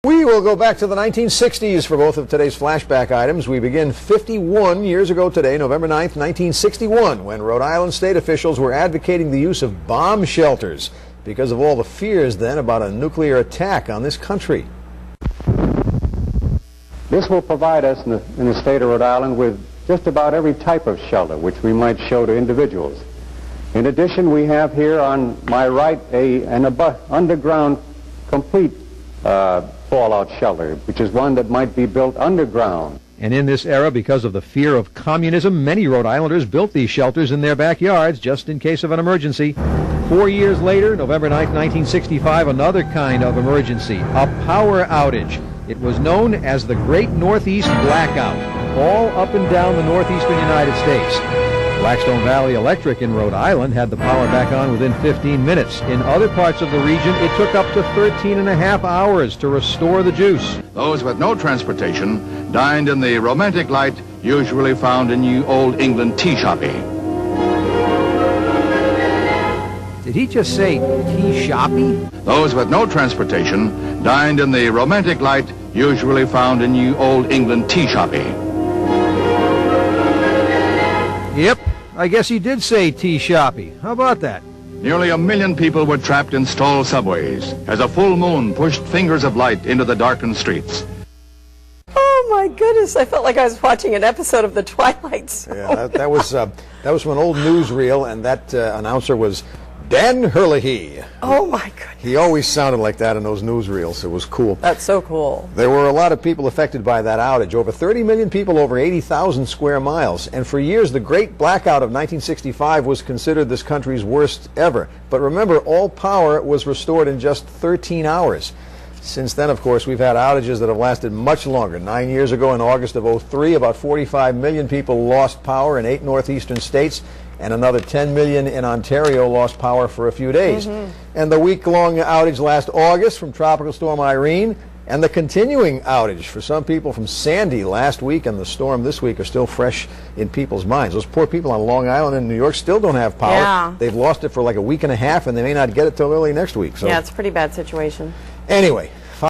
We will go back to the 1960s for both of today's flashback items. We begin 51 years ago today, November 9th, 1961, when Rhode Island state officials were advocating the use of bomb shelters because of all the fears then about a nuclear attack on this country. This will provide us in the state of Rhode Island with just about every type of shelter which we might show to individuals. In addition, we have here on my right an underground complete fallout shelter, which is one that might be built underground. And in this era, because of the fear of communism, many Rhode Islanders built these shelters in their backyards just in case of an emergency. 4 years later, November 9, 1965, another kind of emergency, a power outage. It was known as the Great Northeast Blackout, all up and down the northeastern United States. Blackstone Valley Electric in Rhode Island had the power back on within 15 minutes. In other parts of the region, it took up to 13 and a half hours to restore the juice. Those with no transportation dined in the romantic light usually found in New Old England tea shoppy. Did he just say tea shoppy? Those with no transportation dined in the romantic light usually found in New Old England tea shoppy. Yep, I guess he did say tea shoppy. How about that? Nearly 1 million people were trapped in stalled subways as a full moon pushed fingers of light into the darkened streets. Oh my goodness, I felt like I was watching an episode of The Twilight Zone. Yeah, that was from an old newsreel, and that announcer was Dan Herlihy. Oh my goodness. He always sounded like that in those newsreels. It was cool. That's so cool. There were a lot of people affected by that outage. Over 30 million people, over 80,000 square miles. And for years, the Great Blackout of 1965 was considered this country's worst ever. But remember, all power was restored in just 13 hours. Since then, of course, we've had outages that have lasted much longer. 9 years ago, in August of '03, about 45 million people lost power in 8 northeastern states, and another 10 million in Ontario lost power for a few days. And the week-long outage last August from Tropical Storm Irene, and the continuing outage for some people from Sandy last week and the storm this week are still fresh in people's minds. Those poor people on Long Island and New York still don't have power. Yeah. They've lost it for like a week and a half, and they may not get it till early next week. So yeah, it's a pretty bad situation. anyway,